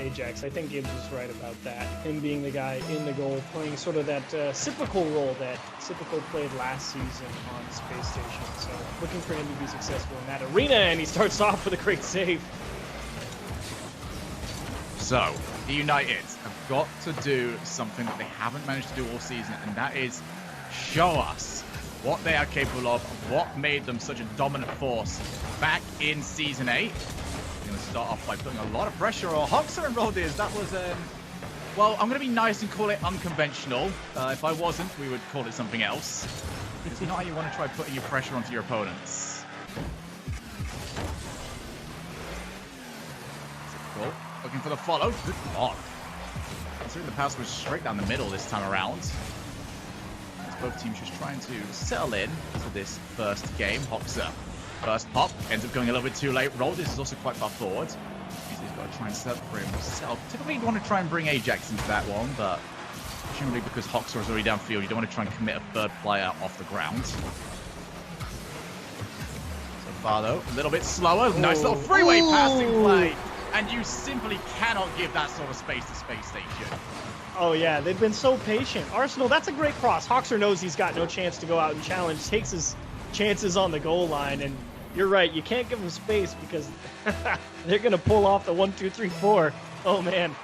Ajax. I think Gibbs was right about that. Him being the guy in the goal, playing sort of that Sypical role that Sypical played last season on Space Station. So looking for him to be successful in that arena, and he starts off with a great save. So, the United have got to do something that they haven't managed to do all season, and that is show us what they are capable of, what made them such a dominant force back in Season 8. I'm going to start off by putting a lot of pressure on Hoxer and Roldiz. That was, well, I'm going to be nice and call it unconventional. If I wasn't, we would call it something else. It's not how you want to try putting your pressure onto your opponents. Cool. Looking for the follow. Good block. Considering the pass was straight down the middle this time around. Both teams just trying to settle in to this first game. Hoxer, first pop, ends up going a little bit too late. Roldiz is also quite far forward. He's got to try and set up for himself. Typically, you want to try and bring Ajax into that one, but presumably because Hoxer is already downfield, you don't want to try and commit a third player off the ground. So far, though, a little bit slower. Nice little freeway passing play. And you simply cannot give that sort of space to Space Station. Oh, yeah, they've been so patient. Arsenal, that's a great cross. Hoxer knows he's got no chance to go out and challenge, takes his chances on the goal line, and you're right, you can't give him space because they're going to pull off the 1, 2, 3, 4. Oh, man.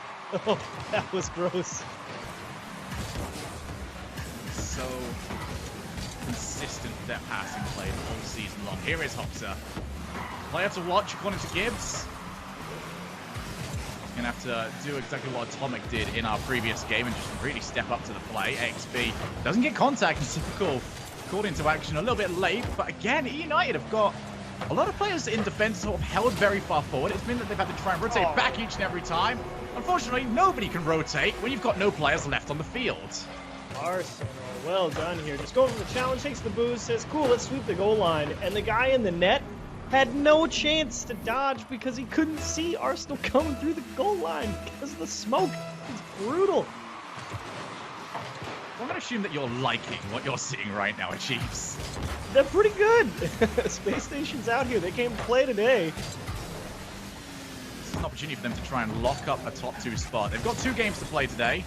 Oh, that was gross. So consistent with their passing play all season long. Here is Hoxer. Player to watch according to Gibbs. Gonna have to do exactly what Atomic did in our previous game and just really step up to the play. XB doesn't get contact, and Typical called into action a little bit late, but again, eUnited have got a lot of players in defense sort of held very far forward. It's been that they've had to try and rotate back each and every time. Unfortunately, nobody can rotate when you've got no players left on the field. Arsenal, well done here. Just going for the challenge, takes the boost, says, cool, let's sweep the goal line. And the guy in the net had no chance to dodge because he couldn't see Arsenal coming through the goal line because of the smoke. It's brutal. I'm going to assume that you're liking what you're seeing right now at Chiefs. They're pretty good. Space Station's out here. They came to play today. This is an opportunity for them to try and lock up a top 2 spot. They've got 2 games to play today.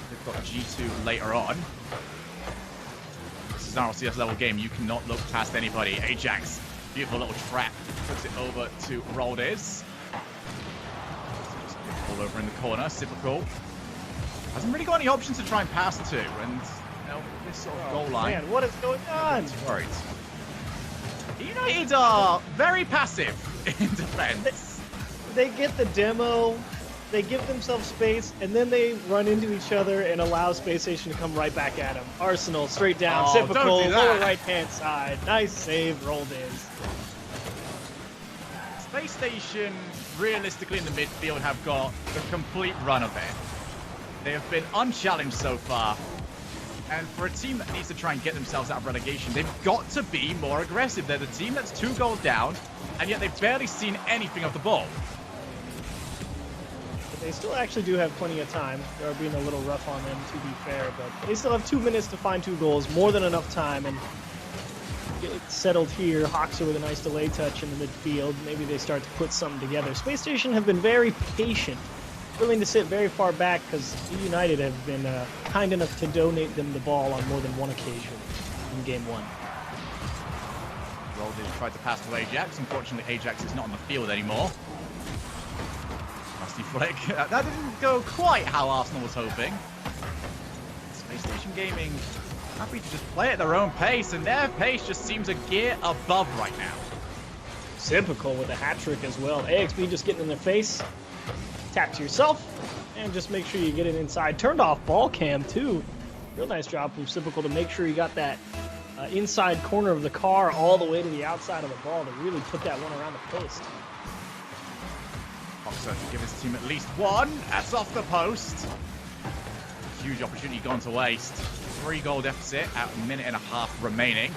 They've got G2 later on. This is an RLCS level game. You cannot look past anybody. Ajax. Beautiful little trap. Puts it over to Roldiz. Just all over in the corner. Sypical. Hasn't really got any options to try and pass to. And, you know, this sort of goal line. Man, what is going on? Worried. United are very passive in defense. They get the demo. They give themselves space, and then they run into each other and allow Space Station to come right back at them. Arsenal, straight down, Typical, lower right-hand side. Nice save, Roldiz. Space Station, realistically in the midfield, have got the complete run of it. They have been unchallenged so far. And for a team that needs to try and get themselves out of relegation, they've got to be more aggressive. They're the team that's 2 goals down, and yet they've barely seen anything of the ball. They still actually do have plenty of time. They are being a little rough on them, to be fair, but they still have 2 minutes to find 2 goals, more than enough time, and get it settled here. Hoxer with a nice delay touch in the midfield. Maybe they start to put something together. Space Station have been very patient, willing to sit very far back because eUnited have been kind enough to donate them the ball on more than one occasion in Game 1. Roldiz tried to pass to Ajax. Unfortunately, Ajax is not on the field anymore. Nasty flick. That didn't go quite how Arsenal was hoping. Spacestation Gaming happy to just play at their own pace, and their pace just seems a gear above right now. Typical with a hat trick as well. AXB just getting in their face. Tap to yourself, and just make sure you get it inside. Turned off ball cam too. Real nice job from Typical to make sure you got that inside corner of the car all the way to the outside of the ball to really put that one around the post. Hoxer to give his team at least 1. That's off the post. Huge opportunity gone to waste. 3-goal deficit at a minute and a half remaining.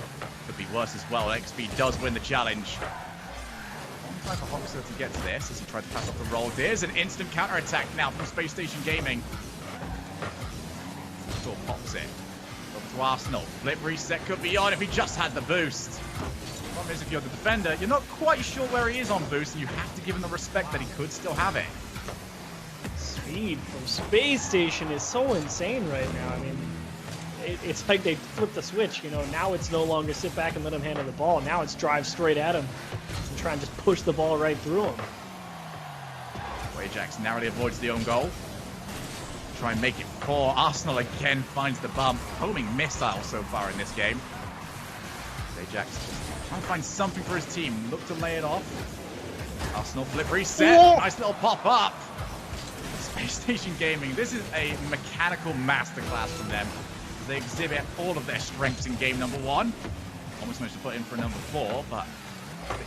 Could be worse as well. XP does win the challenge. Long time for Hoxer to get to this as he tried to pass off the roll. There's an instant counter-attack now from Space Station Gaming. Still pops it. Over to Arsenal. Flip reset could be on if he just had the boost. The problem is if you're the defender, you're not quite sure where he is on boost, and you have to give him the respect that he could still have it. speed from Space Station is so insane right now. I mean, it's like they flipped the switch, you know. Now it's no longer sit back and let him handle the ball. Now it's drive straight at him and try and just push the ball right through him. Ajax narrowly avoids the own goal. Try and make it 4. Arsenal again finds the bump. Homing missile so far in this game. Ajax just trying to find something for his team. Look to lay it off. Arsenal flip reset. Whoa. Nice little pop up. Spacestation Gaming. This is a mechanical masterclass from them. They exhibit all of their strengths in game number 1. Almost managed to put in for number 4, but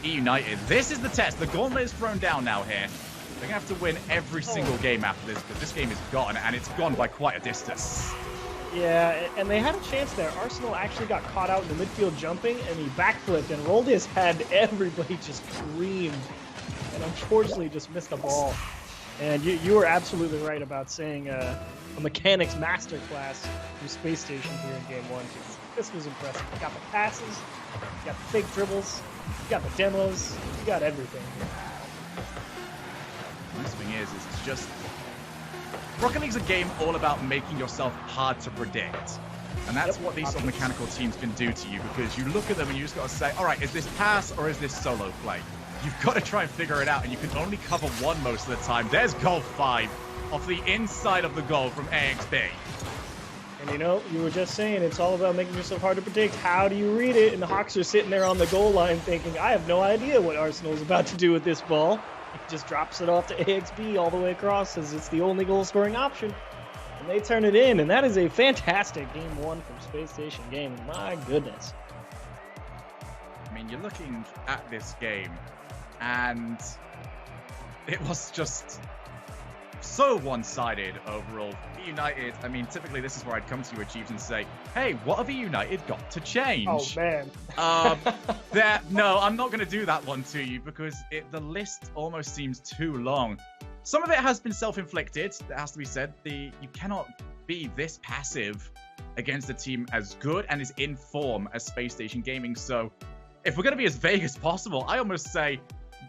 the eUnited. This is the test. The gauntlet is thrown down now here. They're going to have to win every single game after this, but this game is gone, and it's gone by quite a distance. Yeah, and they had a chance there. Arsenal actually got caught out in the midfield jumping, and he backflipped and rolled his head. Everybody just screamed, and unfortunately just missed the ball. And you were absolutely right about saying a mechanics masterclass from Space Station here in Game 1. This was impressive. You got the passes, you got the fake dribbles, you got the demos, you got everything. The thing is it's just... Rocket League's a game all about making yourself hard to predict. And that's what these sort of mechanical teams can do to you, because you look at them and you just got to say, all right, is this pass or is this solo play? You've got to try and figure it out, and you can only cover one most of the time. There's goal 5 off the inside of the goal from AXB. And you know, you were just saying it's all about making yourself hard to predict. How do you read it? And the Hawks are sitting there on the goal line thinking, I have no idea what Arsenal's about to do with this ball. He just drops it off to AXB all the way across as it's the only goal-scoring option. And they turn it in, and that is a fantastic Game 1 from Space Station Gaming. My goodness. I mean, you're looking at this game, and it was just so one-sided overall. eUnited, I mean, typically this is where I'd come to you, Chiefs, and say, hey, what have eUnited got to change? Oh, man. No, I'm not going to do that one to you, because the list almost seems too long. Some of it has been self-inflicted, that has to be said. You cannot be this passive against a team as good and as in form as Space Station Gaming. So if we're going to be as vague as possible, I almost say,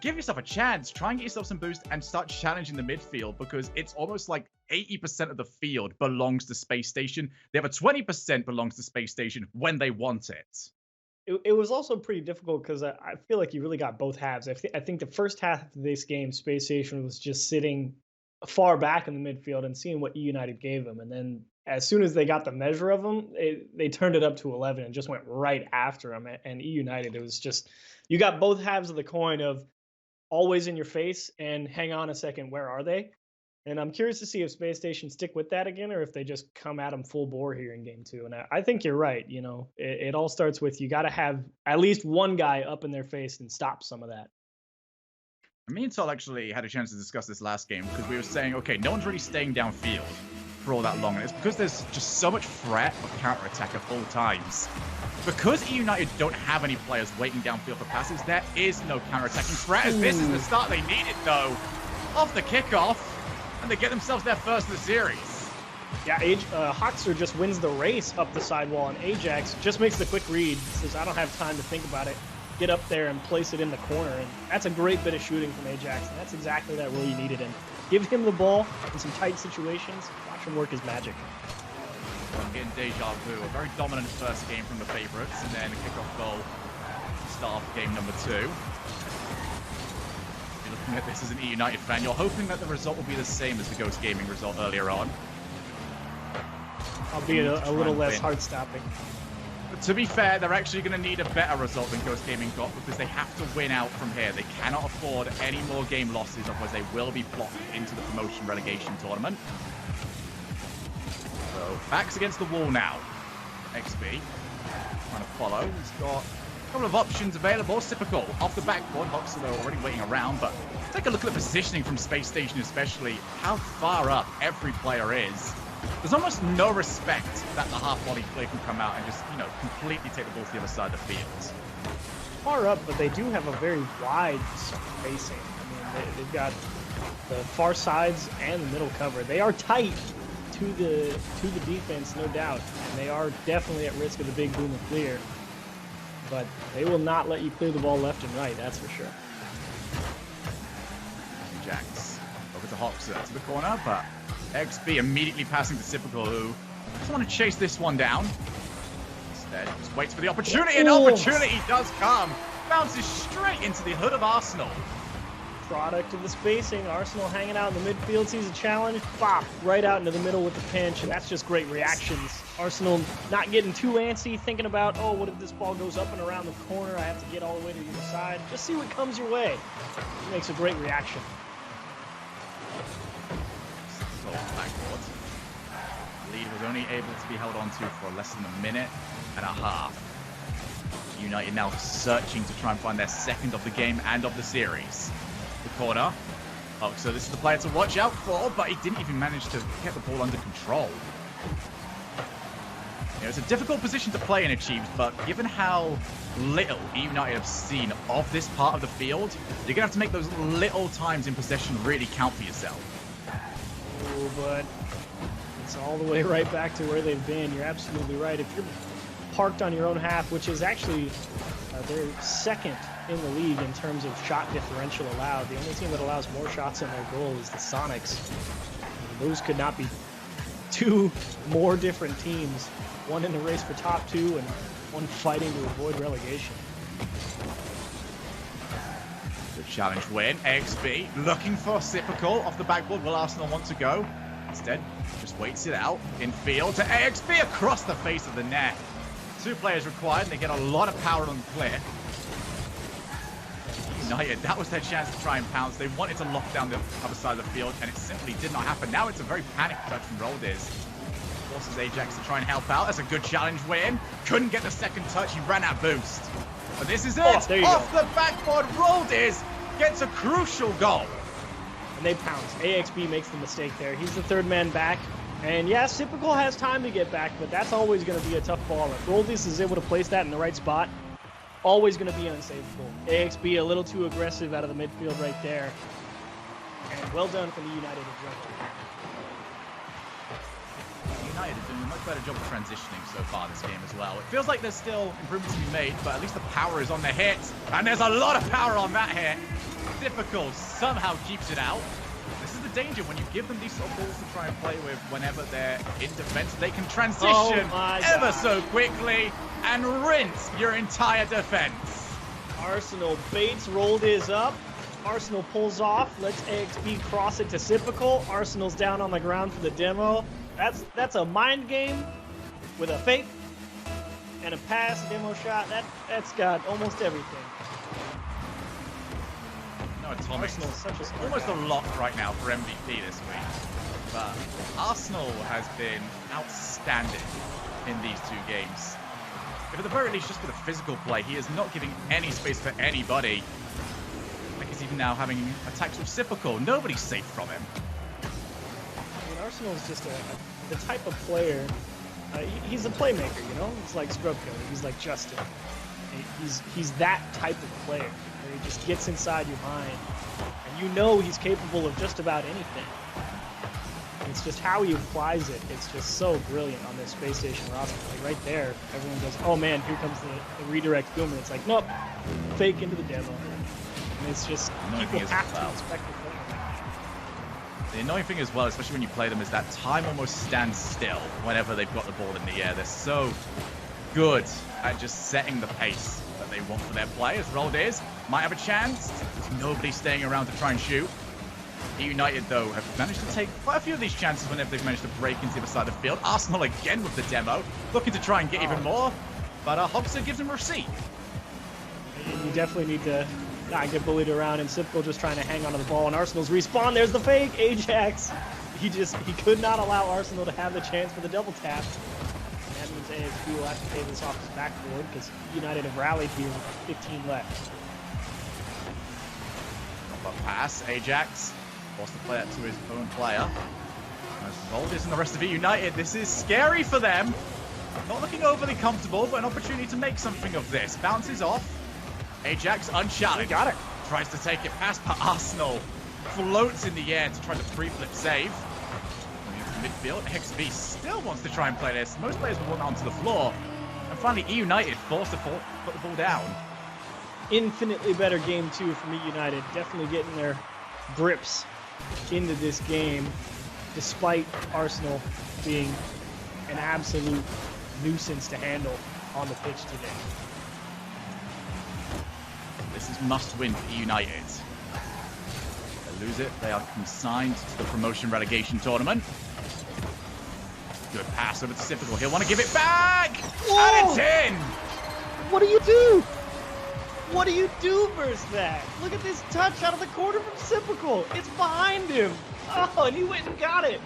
give yourself a chance, try and get yourself some boost and start challenging the midfield, because it's almost like 80% of the field belongs to Space Station. The other 20% belongs to Space Station when they want it. It was also pretty difficult because I feel like you really got both halves. I think the first half of this game, Space Station was just sitting far back in the midfield and seeing what eUnited gave them. And then as soon as they got the measure of them, they turned it up to 11 and just went right after them. And eUnited, it was just, you got both halves of the coin of always in your face and hang on a second, where are they? And I'm curious to see if Space Station stick with that again, or if they just come at them full bore here in Game 2. And I think you're right. You know, it all starts with, you got to have at least one guy up in their face and stop some of that. Me and Sol actually had a chance to discuss this last game, because we were saying, okay, no one's really staying downfield for all that long. And it's because there's just so much threat of counterattack at all times. Because eUnited don't have any players waiting downfield for passes, there is no counterattacking threat. As this is the start they needed, though. Off the kickoff, and they get themselves their first of the series. Yeah, Hoxer just wins the race up the sidewall, and Ajax just makes the quick read. Says, I don't have time to think about it. Get up there and place it in the corner. And that's a great bit of shooting from Ajax, and that's exactly that role you needed him. Give him the ball in some tight situations. Watch him work his magic. I'm getting deja vu. A very dominant first game from the favourites, and then a kickoff goal to start off game number 2. You're looking at this as an eUnited fan. You're hoping that the result will be the same as the Ghost Gaming result earlier on. Albeit a little less heart-stopping. But to be fair, they're actually going to need a better result than Ghost Gaming got, because they have to win out from here. They cannot afford any more game losses, otherwise they will be plopped into the promotion relegation tournament. So, backs against the wall now. XB trying to follow. He's got a couple of options available. Typical off the backboard. Hoxer already waiting around, but take a look at the positioning from Space Station, especially how far up every player is. There's almost no respect that the half-volley player can come out and just, you know, completely take the ball to the other side of the field. Far up, but they do have a very wide spacing. I mean, they've got the far sides and the middle cover. They are tight to the defense, no doubt, and they are definitely at risk of the big boom and clear. But they will not let you clear the ball left and right, that's for sure. Jax over to Hoxer to the corner, but XB immediately passing to Typical, who doesn't want to chase this one down. Instead, just waits for the opportunity, and opportunity does come. Bounces straight into the hood of Arsenal. Product of the spacing. Arsenal hanging out in the midfield, sees a challenge, bop, right out into the middle with the pinch, and that's just great reactions. Arsenal not getting too antsy, thinking about, oh, what if this ball goes up and around the corner? I have to get all the way to the other side. Just see what comes your way. It makes a great reaction. So backboard. Lead was only able to be held on to for less than a minute and a half. United now searching to try and find their second of the game and of the series. The corner. Oh, so this is the player to watch out for, but he didn't even manage to get the ball under control. You know, it's a difficult position to play in Achieved, but given how little eUnited have seen of this part of the field, you're going to have to make those little times in possession really count for yourself. Oh, but it's all the way right back to where they've been. You're absolutely right. If you're parked on your own half, which is actually they're second in the league in terms of shot differential allowed. The only team that allows more shots on their goal is the Sonics. And those could not be two more different teams. One in the race for top two and one fighting to avoid relegation. Good challenge win. XB looking for Typical off the backboard. Will Arsenal want to go? Instead, just waits it out in field to AXB across the face of the net. 2 players required, and they get a lot of power on clear. United, that was their chance to try and pounce. They wanted to lock down the other side of the field, and it simply did not happen. Now it's a very panicked touch from Roldiz. Forces Ajax to try and help out. That's a good challenge win. Couldn't get the second touch. He ran out boost. But this is it. Off the backboard, Roldiz gets a crucial goal. And they pounce. AXB makes the mistake there. He's the third man back. And yes, Typical has time to get back, but that's always going to be a tough ball. If Roldiz is able to place that in the right spot, always going to be unsavable. AXB a little too aggressive out of the midfield right there. And well done from the United adrenaline. United are doing a much better job of transitioning so far this game as well. It feels like there's still improvements to be made, but at least the power is on the hit. And there's a lot of power on that hit. Typical somehow keeps it out. This is the danger when you give them these sort of balls to try and play with whenever they're in defense. They can transition ever so quickly and rinse your entire defense. Arsenal baits, Roldiz up. Arsenal pulls off, lets AXB cross it to Typical. Arsenal's down on the ground for the demo. That's a mind game with a fake and a pass, demo shot. That's got almost everything. No, Atomic almost a lock right now for MVP this week. But Arsenal has been outstanding in these 2 games. If at the very least, just for the physical play, he is not giving any space for anybody. I think he's even now having attacks with Typical. Nobody's safe from him. I mean, Arsenal's just the type of player. He's a playmaker, you know. He's like Scrubco. He's like Justin. He's that type of player where he just gets inside your mind, and you know he's capable of just about anything. It's just how he applies it. It's just so brilliant on this Space Station roster. Like right there, everyone goes, "Oh man, here comes the redirect boom," and it's like, nope, fake into the demo. And it's just people have to expect it. The annoying thing as well, especially when you play them, is that time almost stands still whenever they've got the ball in the air. They're so good at just setting the pace that they want for their players. Roldiz might have a chance. There's nobody staying around to try and shoot. eUnited, though, have managed to take quite a few of these chances whenever they've managed to break into the other side of the field. Arsenal again with the demo, looking to try and get even more, but Hobson gives him a receipt. You definitely need to not get bullied around, and Typical just trying to hang onto the ball, and Arsenal's respawn. There's the fake. Ajax, he could not allow Arsenal to have the chance for the double tap. And that means AXB will have to pay this off his backboard because United have rallied here with 15 left. But pass, Ajax forced to play that to his own player. As Roldiz and the rest of eUnited, this is scary for them. Not looking overly comfortable, but an opportunity to make something of this. Bounces off. Ajax unchallenged. Got it. Tries to take it past, but Arsenal floats in the air to try to pre-flip save. Midfield, XB still wants to try and play this. Most players will want onto the floor. And finally, eUnited forced to put the ball down. Infinitely better game 2 from eUnited. Definitely getting their grips into this game. despite Arsenal being an absolute nuisance to handle on the pitch today. This is must-win for eUnited. If they lose it, they are consigned to the promotion relegation tournament. Good pass over to Typical. He'll want to give it back! Whoa! And it's in! What do you do? What do you do versus that? Look at this touch out of the corner from Typical. It's behind him. Oh, and he went and got it.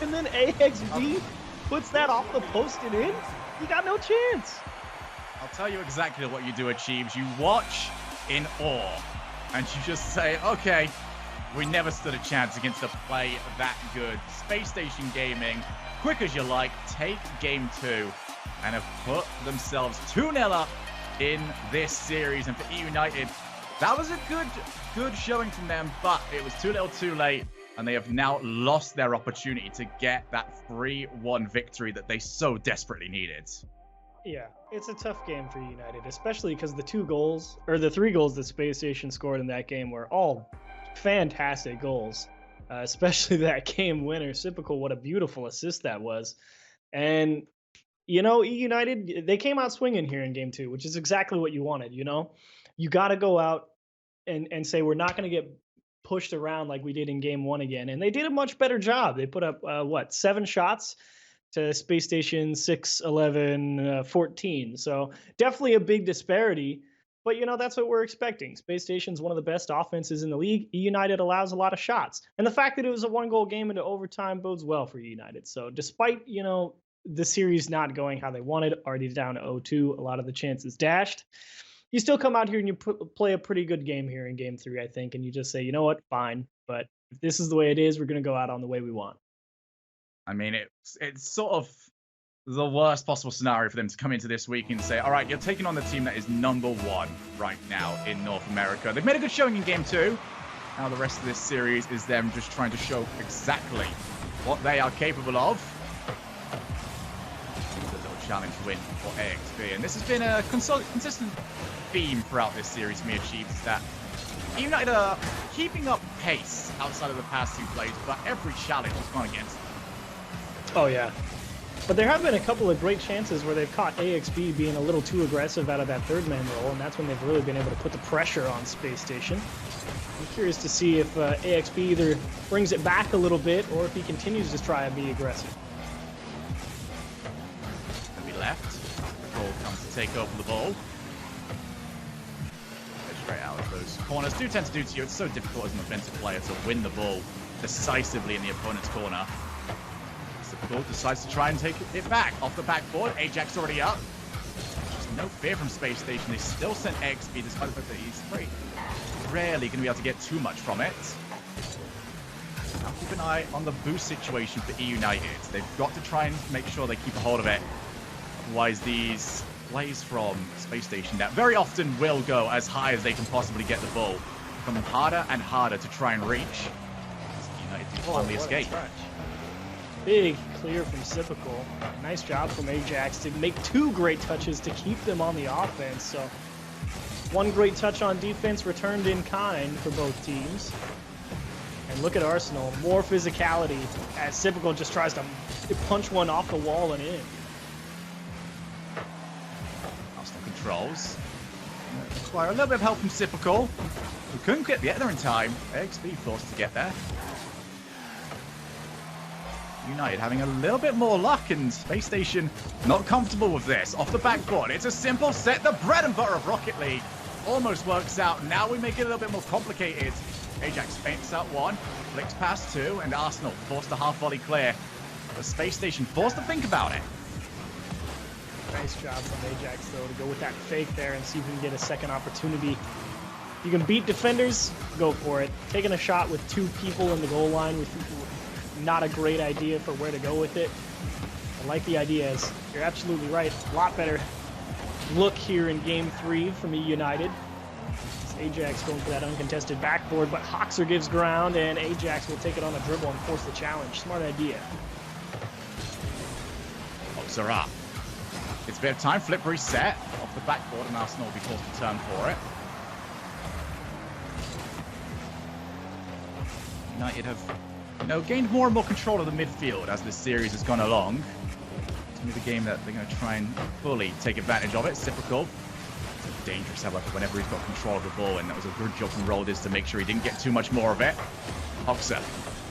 And then AXB puts that off the post and in. You got no chance. I'll tell you exactly what you do, Achieves. You watch in awe, and you just say, okay, we never stood a chance against a play that good. Spacestation Gaming, quick as you like, take game 2, and have put themselves 2-0 up in this series. And for eUnited, that was a good showing from them, but it was too little too late, and they have now lost their opportunity to get that 3-1 victory that they so desperately needed. Yeah, it's a tough game for United, especially because the 3 goals that Space Station scored in that game were all fantastic goals, especially that game winner. Typical, what a beautiful assist that was. And, you know, eUnited, they came out swinging here in game 2, which is exactly what you wanted, you know? You got to go out and say, we're not going to get pushed around like we did in game 1 again. And they did a much better job. They put up, 7 shots to Space Station 6, 11, 14. So definitely a big disparity. But, you know, that's what we're expecting. Space Station's one of the best offenses in the league. eUnited allows a lot of shots. And the fact that it was a 1-goal game into overtime bodes well for eUnited. So despite, you know, the series not going how they wanted, already down to 0-2, a lot of the chances dashed, you still come out here and you play a pretty good game here in game 3, I think. And you just say, you know what, fine. But if this is the way it is, we're going to go out on the way we want. I mean, it's sort of the worst possible scenario for them to come into this week and say, all right, you're taking on the team that is #1 right now in North America. They've made a good showing in game 2. Now the rest of this series is them just trying to show exactly what they are capable of. It's a little challenge win for AXB. And this has been a consistent theme throughout this series for me, Achieves, is that United are keeping up pace outside of the past 2 plays, but every challenge has gone against them. Oh, yeah. But there have been a couple of great chances where they've caught AXB being a little too aggressive out of that 3rd-man role, and that's when they've really been able to put the pressure on Space Station. I'm curious to see if AXB either brings it back a little bit or if he continues to try and be aggressive. Going to be left. Cole comes to take over the ball. Straight out of those corners do tend to do to you. It's so difficult as an offensive player to win the ball decisively in the opponent's corner. Typical decides to try and take it back off the backboard. Ajax already up. Just no fear from Space Station. They still sent XP despite the fact that he's rarely going to be able to get too much from it. Now keep an eye on the boost situation for eUnited. They've got to try and make sure they keep a hold of it. Otherwise, these plays from Space Station that very often will go as high as they can possibly get the ball become harder and harder to try and reach. United do finally escape. Big clear from Typical. Nice job from Ajax to make 2 great touches to keep them on the offense. So 1 great touch on defense returned in kind for both teams. And look at Arsenal, more physicality as Typical just tries to punch one off the wall and in. Arsenal controls. Require a little bit of help from Typical, who couldn't get there in time. XP forced to get there. United having a little bit more luck, and Space Station not comfortable with this. Off the backboard, it's a simple set. The bread and butter of Rocket League almost works out. Now we make it a little bit more complicated. Ajax feints out 1, flicks past 2, and Arsenal forced a half-volley clear. The Space Station forced to think about it. Nice job from Ajax, though, to go with that fake there and see if we can get a second opportunity. If you can beat defenders, go for it. Taking a shot with 2 people in the goal line with not a great idea for where to go with it. I like the ideas. You're absolutely right. A lot better look here in game 3 from eUnited. Ajax going for that uncontested backboard, but Hoxer gives ground, and Ajax will take it on a dribble and force the challenge. Smart idea. Hoxer up. It's a bit of time. Flip reset off the backboard, and Arsenal will be forced to turn for it. United have gained more and more control of the midfield as this series has gone along. It's going to be the game that they're going to try and fully take advantage of it. Cyprical. It's dangerous, however, whenever he's got control of the ball, and that was a good job from Roldis to make sure he didn't get too much more of it. Hoxer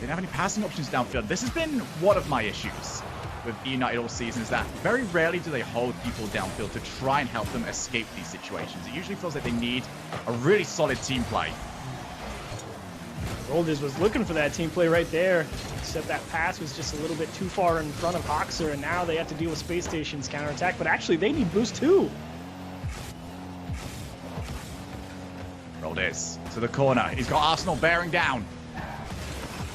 didn't have any passing options downfield. This has been one of my issues with eUnited all season, is that very rarely do they hold people downfield to try and help them escape these situations. It usually feels like they need a really solid team play. Roldis was looking for that team play right there, except that pass was just a little bit too far in front of Hoxer, and now they have to deal with Space Station's counterattack, but actually they need boost too. Roldis to the corner. He's got Arsenal bearing down.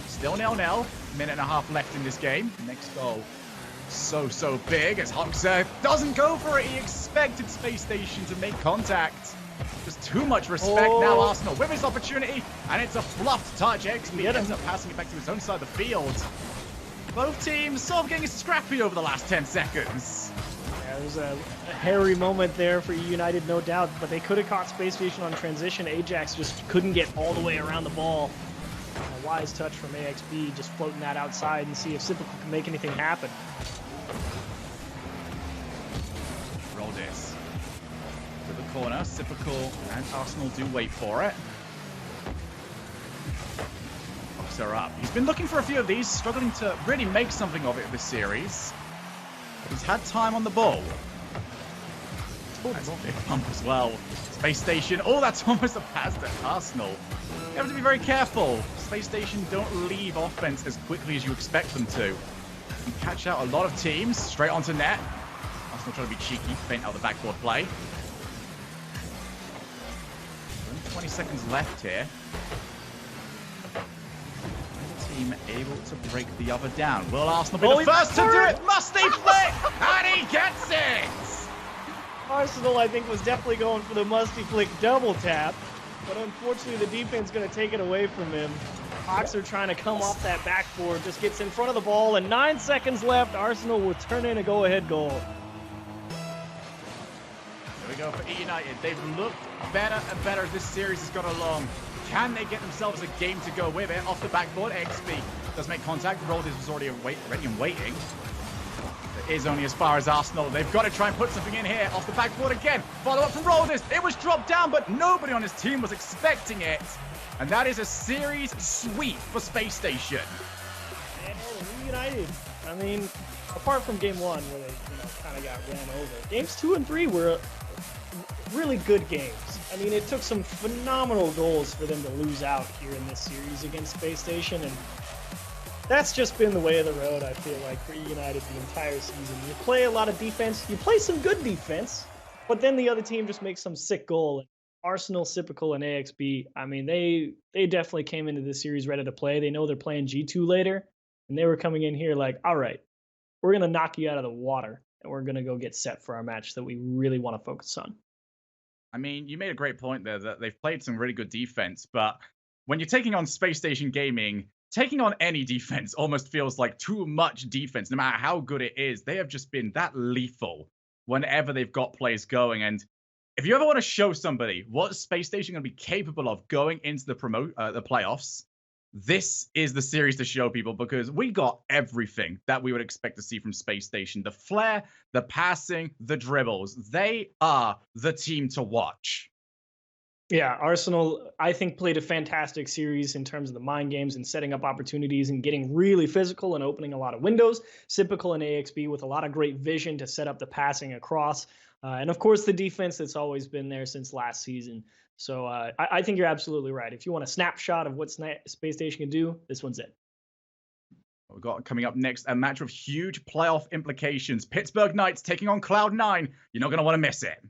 Still 0-0. Minute and a half left in this game. Next goal. So big as Hoxer doesn't go for it. He expected Space Station to make contact. Just too much respect. Now Arsenal with his opportunity, and it's a fluffed touch. XP ends up passing it back to his own side of the field. Both teams sort of getting scrappy over the last 10 seconds. Yeah, it was a hairy moment there for eUnited, no doubt, but they could have caught Space Station on transition. Ajax just couldn't get all the way around the ball. A wise touch from AXB, just floating that outside and see if Cyprical can make anything happen. Roldis to the corner. Cyprical and Arsenal do wait for it. Hoxer up. He's been looking for a few of these, struggling to really make something of it this series. He's had time on the ball. That's a big bump as well. Space Station. Oh, that's almost a pass to Arsenal. You have to be very careful. Space Station don't leave offense as quickly as you expect them to. You catch out a lot of teams straight onto net. Arsenal trying to be cheeky, feint out the backboard play. Only 20 seconds left here. Neither team able to break the other down. Will Arsenal be the first to do it? Must they flick? And he gets it! Arsenal, I think, was definitely going for the musty flick double tap, but unfortunately the defense is going to take it away from him. Hoxer trying to come off that backboard, just gets in front of the ball, and 9 seconds left. Arsenal will turn in a go-ahead goal. There we go for eUnited. They've looked better and better as this series has gone along. Can they get themselves a game to go with it? Off the backboard, XP does make contact. Roldis was already ready and waiting. It is only as far as Arsenal. They've got to try and put something in here. Off the backboard again. Follow up from Roldis. It was dropped down, but nobody on his team was expecting it. And that is a series sweep for Space Station. And eUnited, I mean, apart from game 1 where they kind of got ran over, games 2 and 3 were really good games. I mean, it took some phenomenal goals for them to lose out here in this series against Space Station, and that's just been the way of the road, I feel like, for eUnited the entire season. You play a lot of defense, you play some good defense, but then the other team just makes some sick goal. Arsenal, Cyprical, and AXB, I mean, they definitely came into this series ready to play. They know they're playing G2 later, and they were coming in here like, all right, we're going to knock you out of the water, and we're going to go get set for our match that we really want to focus on. I mean, you made a great point there that they've played some really good defense, but when you're taking on Spacestation Gaming, taking on any defense almost feels like too much defense, no matter how good it is. They have just been that lethal whenever they've got plays going. And if you ever want to show somebody what Space Station going to be capable of going into the playoffs, this is the series to show people, because we got everything that we would expect to see from Space Station. The flair, the passing, the dribbles. They are the team to watch. Yeah, Arsenal, I think, played a fantastic series in terms of the mind games and setting up opportunities and getting really physical and opening a lot of windows. Cyprical and AXB with a lot of great vision to set up the passing across. And of course, the defense that's always been there since last season. So I think you're absolutely right. If you want a snapshot of what Space Station can do, this one's it. We've got coming up next a match with huge playoff implications. Pittsburgh Knights taking on Cloud9. You're not going to want to miss it.